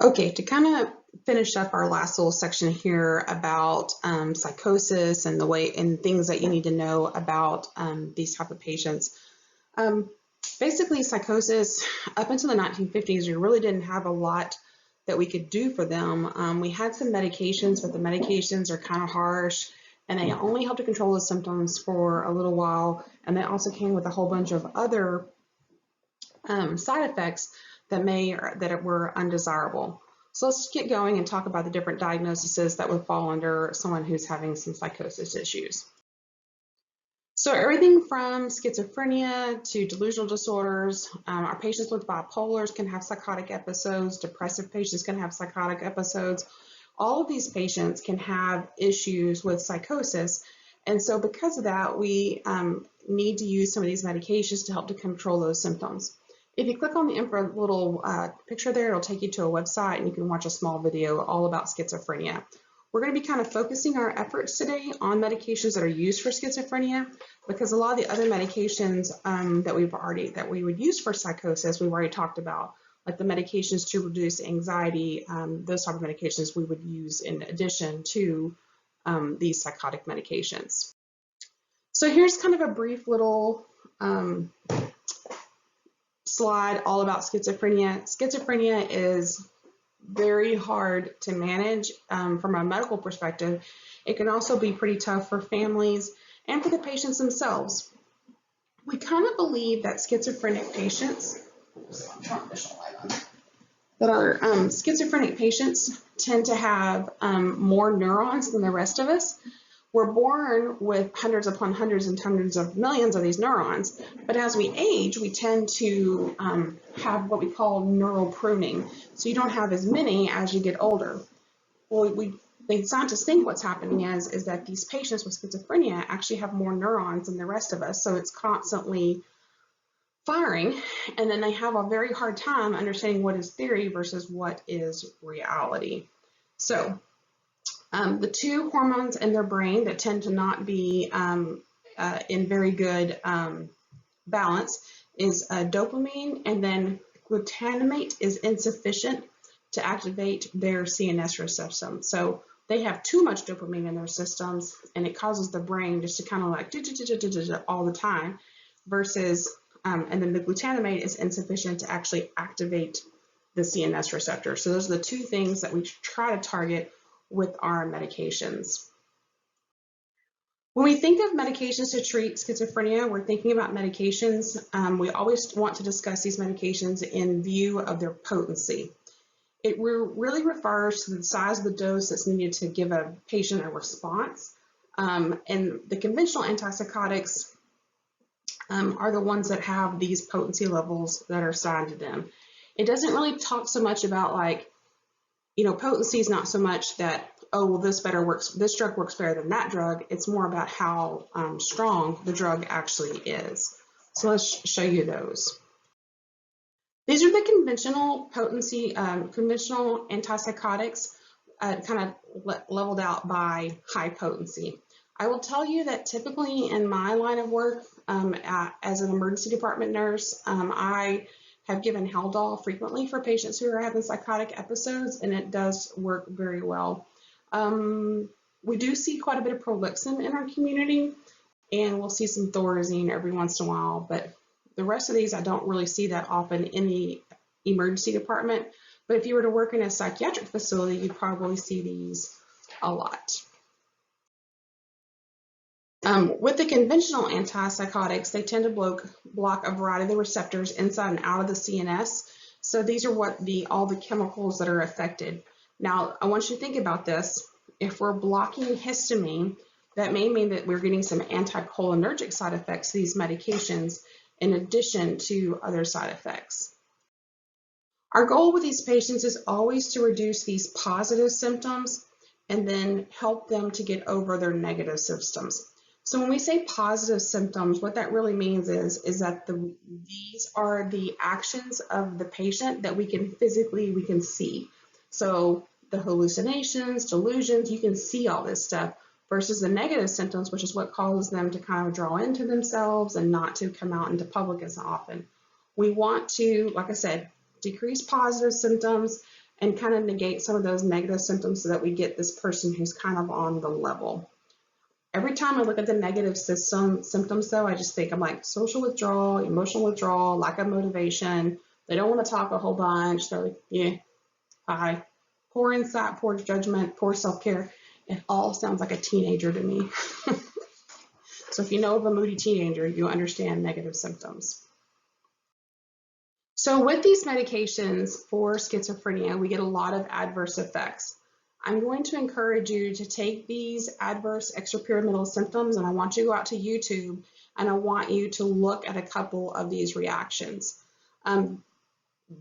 Okay, to kind of finish up our last little section here about psychosis and the way and things that you need to know about these type of patients. Um, Basically, psychosis up until the 1950s, we really didn't have a lot that we could do for them. We had some medications, but the medications are kind of harsh, and they only help to control the symptoms for a little while. And they also came with a whole bunch of other side effects that were undesirable. So let's get going and talk about the different diagnoses that would fall under someone who's having some psychosis issues. So everything from schizophrenia to delusional disorders, our patients with bipolars can have psychotic episodes, depressive patients can have psychotic episodes. All of these patients can have issues with psychosis. And so because of that, we need to use some of these medications to help to control those symptoms. If you click on the little picture there, it'll take you to a website and you can watch a small video all about schizophrenia. We're going to be kind of focusing our efforts today on medications that are used for schizophrenia, because a lot of the other medications that we would use for psychosis, we've already talked about, like the medications to reduce anxiety, those type of medications we would use in addition to these psychotic medications. So here's kind of a brief little slide all about schizophrenia. Schizophrenia is very hard to manage from a medical perspective. It can also be pretty tough for families and for the patients themselves. We kind of believe that schizophrenic patients tend to have more neurons than the rest of us. We're born with hundreds upon hundreds and hundreds of millions of these neurons, but as we age, we tend to have what we call neural pruning. So you don't have as many as you get older. Well, the scientists think what's happening is that these patients with schizophrenia actually have more neurons than the rest of us, so it's constantly firing, and then they have a very hard time understanding what is theory versus what is reality. So the two hormones in their brain that tend to not be in very good balance is dopamine, and then glutamate is insufficient to activate their CNS reception. So they have too much dopamine in their systems, and it causes the brain just to kind of like all the time, versus, and then the glutamate is insufficient to actually activate the CNS receptor. So those are the two things that we try to target with our medications. When we think of medications to treat schizophrenia, we're thinking about medications. We always want to discuss these medications in view of their potency. It really refers to the size of the dose that's needed to give a patient a response. And the conventional antipsychotics are the ones that have these potency levels that are assigned to them. It doesn't really talk so much about, like, potency is not so much that, oh, well, this drug works better than that drug. It's more about how strong the drug actually is. So let's show you those. These are the conventional potency, conventional antipsychotics, kind of leveled out by high potency. I will tell you that typically in my line of work as an emergency department nurse, I have given Haldol frequently for patients who are having psychotic episodes, and it does work very well. We do see quite a bit of Prolixin in our community, and we'll see some Thorazine every once in a while, but the rest of these I don't really see that often in the emergency department. But if you were to work in a psychiatric facility, you'd probably see these a lot. With the conventional antipsychotics, they tend to block a variety of the receptors inside and out of the CNS. So these are all the chemicals that are affected. Now, I want you to think about this. If we're blocking histamine, that may mean that we're getting some anticholinergic side effects to these medications in addition to other side effects. Our goal with these patients is always to reduce these positive symptoms and then help them to get over their negative symptoms. So when we say positive symptoms, what that really means is that these are the actions of the patient that we can see. So the hallucinations, delusions, you can see all this stuff, versus the negative symptoms, which is what causes them to kind of draw into themselves and not to come out into public as often. We want to, like I said, decrease positive symptoms and kind of negate some of those negative symptoms so that we get this person who's kind of on the level. Every time I look at the negative symptoms though, I just think I'm like social withdrawal, emotional withdrawal, lack of motivation. They don't want to talk a whole bunch. They're like, yeah, hi. Poor insight, poor judgment, poor self-care. It all sounds like a teenager to me. So if you know of a moody teenager, you understand negative symptoms. So with these medications for schizophrenia, we get a lot of adverse effects. I'm going to encourage you to take these adverse extrapyramidal symptoms, and I want you to go out to YouTube and I want you to look at a couple of these reactions.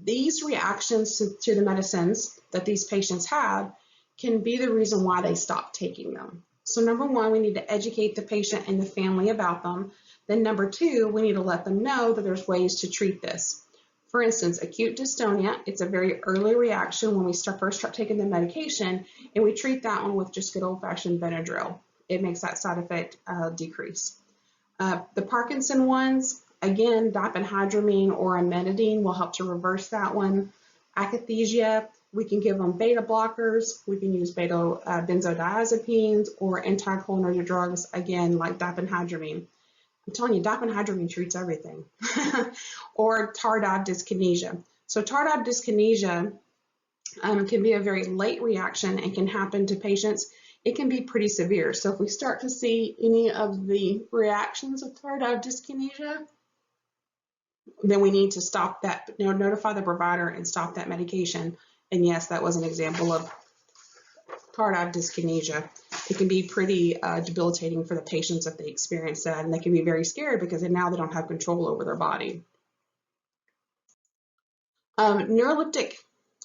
These reactions to the medicines that these patients have can be the reason why they stop taking them. So number one, we need to educate the patient and the family about them. Then number two, we need to let them know that there's ways to treat this. For instance, acute dystonia, it's a very early reaction when we first start taking the medication, and we treat that one with just good old-fashioned Benadryl. It makes that side effect decrease. The Parkinson ones, again, diphenhydramine or amantadine will help to reverse that one. Akathisia, we can give them beta blockers. We can use beta benzodiazepines or anticholinergic drugs, again, like diphenhydramine. I'm telling you, diphenhydramine treats everything. Or tardive dyskinesia. So tardive dyskinesia can be a very late reaction and can happen to patients. It can be pretty severe. So if we start to see any of the reactions of tardive dyskinesia, then we need to stop that, notify the provider and stop that medication. And yes, that was an example of tardive dyskinesia. It can be pretty debilitating for the patients if they experience that, and they can be very scared because now they don't have control over their body. Neuroleptic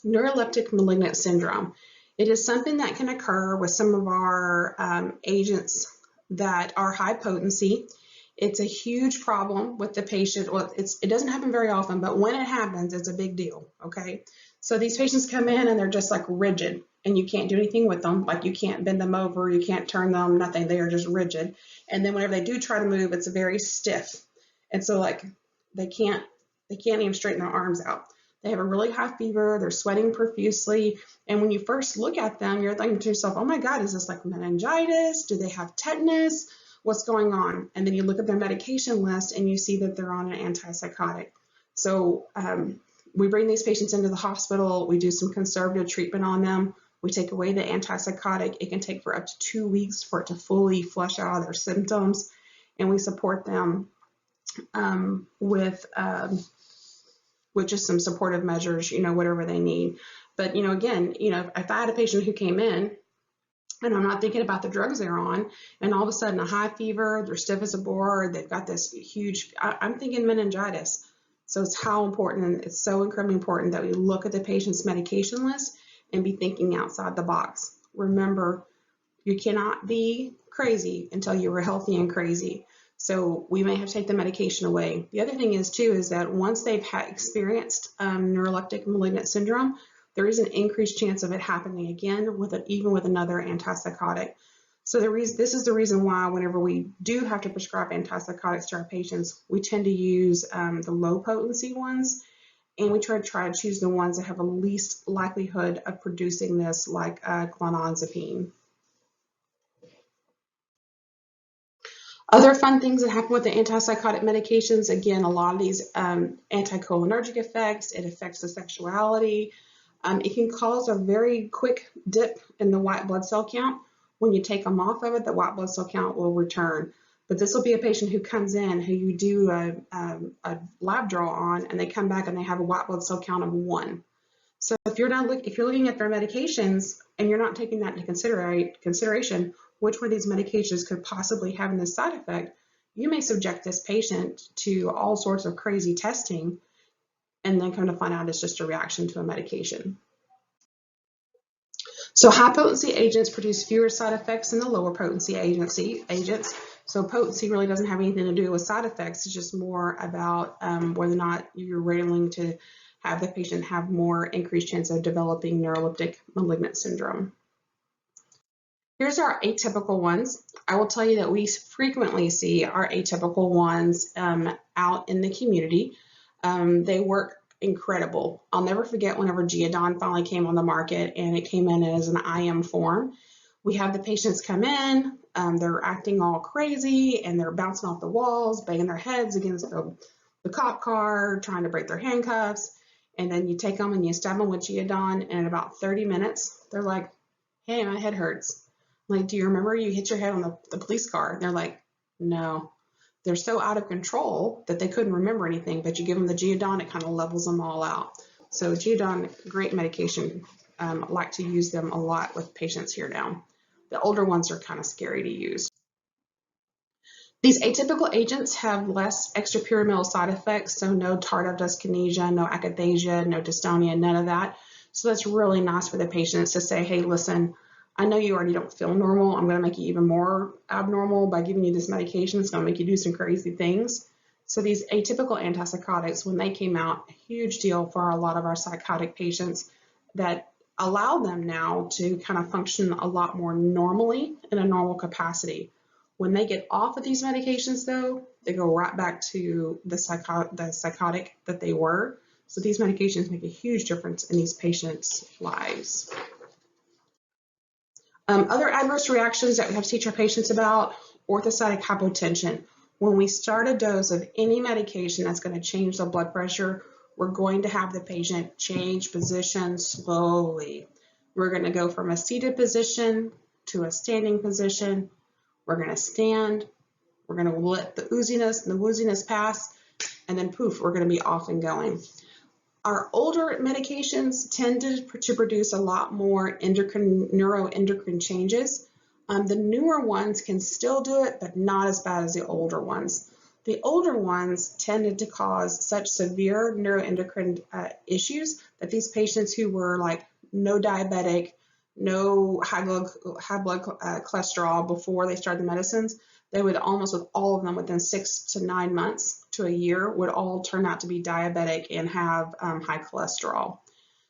malignant syndrome. It is something that can occur with some of our agents that are high potency. It's a huge problem with the patient. Well, it doesn't happen very often, but when it happens, it's a big deal, okay? So these patients come in and they're just like rigid, and you can't do anything with them. Like you can't bend them over, you can't turn them, nothing. They are just rigid. And then whenever they do try to move, it's very stiff. And so like they can't even straighten their arms out. They have a really high fever, they're sweating profusely. And when you first look at them, you're thinking to yourself, oh my God, is this like meningitis? Do they have tetanus? What's going on? And then you look at their medication list and you see that they're on an antipsychotic. So we bring these patients into the hospital, we do some conservative treatment on them, we take away the antipsychotic. It can take for up to 2 weeks for it to fully flush out their symptoms, and we support them with just some supportive measures, whatever they need. But, again, if I had a patient who came in and I'm not thinking about the drugs they're on, and all of a sudden a high fever, they're stiff as a board, they've got this huge, I'm thinking meningitis. So it's how important, it's so incredibly important that we look at the patient's medication list and be thinking outside the box. Remember, you cannot be crazy until you are healthy and crazy. So we may have to take the medication away. The other thing is too, is that once they've experienced neuroleptic malignant syndrome, there is an increased chance of it happening again even with another antipsychotic. So this is the reason why whenever we do have to prescribe antipsychotics to our patients, we tend to use the low potency ones, and we try to choose the ones that have the least likelihood of producing this, like clonazepam. Other fun things that happen with the antipsychotic medications, again, a lot of these anticholinergic effects, it affects the sexuality. It can cause a very quick dip in the white blood cell count. When you take them off of it, the white blood cell count will return. But this will be a patient who comes in, who you do a lab draw on, and they come back and they have a white blood cell count of 1. So if you're looking at their medications and you're not taking that into consideration, which one of these medications could possibly have this side effect, you may subject this patient to all sorts of crazy testing and then come to find out it's just a reaction to a medication. So high potency agents produce fewer side effects than the lower potency agents. So potency really doesn't have anything to do with side effects. It's just more about whether or not you're willing to have the patient have more increased chance of developing neuroleptic malignant syndrome. Here's our atypical ones. I will tell you that we frequently see our atypical ones out in the community. They work incredible. I'll never forget whenever Geodon finally came on the market and it came in as an IM form. We have the patients come in, they're acting all crazy and they're bouncing off the walls, banging their heads against the cop car, trying to break their handcuffs. And then you take them and you stab them with Geodon, and in about 30 minutes, they're like, hey, my head hurts. I'm like, do you remember you hit your head on the police car? And they're like, no. They're so out of control that they couldn't remember anything, but you give them the Geodon, it kind of levels them all out. So Geodon, great medication. I like to use them a lot with patients here now. The older ones are kind of scary to use. These atypical agents have less extrapyramidal side effects, so no tardive dyskinesia, no akathisia, no dystonia, none of that. So that's really nice for the patients to say, hey, listen, I know you already don't feel normal. I'm going to make you even more abnormal by giving you this medication. It's going to make you do some crazy things. So these atypical antipsychotics, when they came out, a huge deal for a lot of our psychotic patients that allow them now to kind of function a lot more normally in a normal capacity. When they get off of these medications, though, they go right back to the psychotic that they were. So these medications make a huge difference in these patients' lives. Other adverse reactions that we have to teach our patients about, orthostatic hypotension. When we start a dose of any medication that's going to change the blood pressure, we're going to have the patient change position slowly. We're going to go from a seated position to a standing position. We're going to stand. We're going to let the ooziness and the wooziness pass, and then poof, we're going to be off and going. Our older medications tended to produce a lot more neuroendocrine changes. The newer ones can still do it, but not as bad as the older ones. The older ones tended to cause such severe neuroendocrine issues that these patients who were like no diabetic, no high blood cholesterol before they started the medicines, they would almost with all of them within 6 to 9 months to a year would all turn out to be diabetic and have high cholesterol.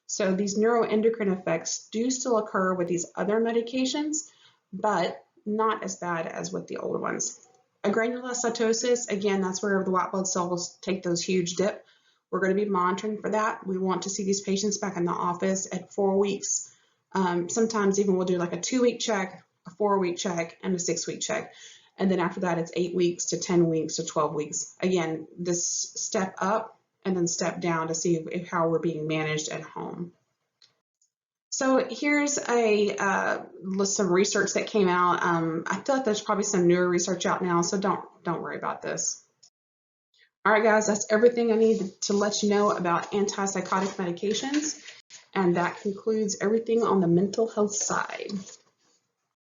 So these neuroendocrine effects do still occur with these other medications, but not as bad as with the older ones. Agranulocytosis, again, that's where the white blood cells take those huge dip. We're going to be monitoring for that. We want to see these patients back in the office at 4 weeks. Sometimes even we'll do like a 2-week check, a 4-week check, and a 6-week check. And then after that, it's 8 weeks to 10 weeks to 12 weeks. Again, this step up and then step down to see how we're being managed at home. So here's a list of research that came out. I feel like there's probably some newer research out now, so don't worry about this. All right, guys, that's everything I need to let you know about antipsychotic medications, and that concludes everything on the mental health side.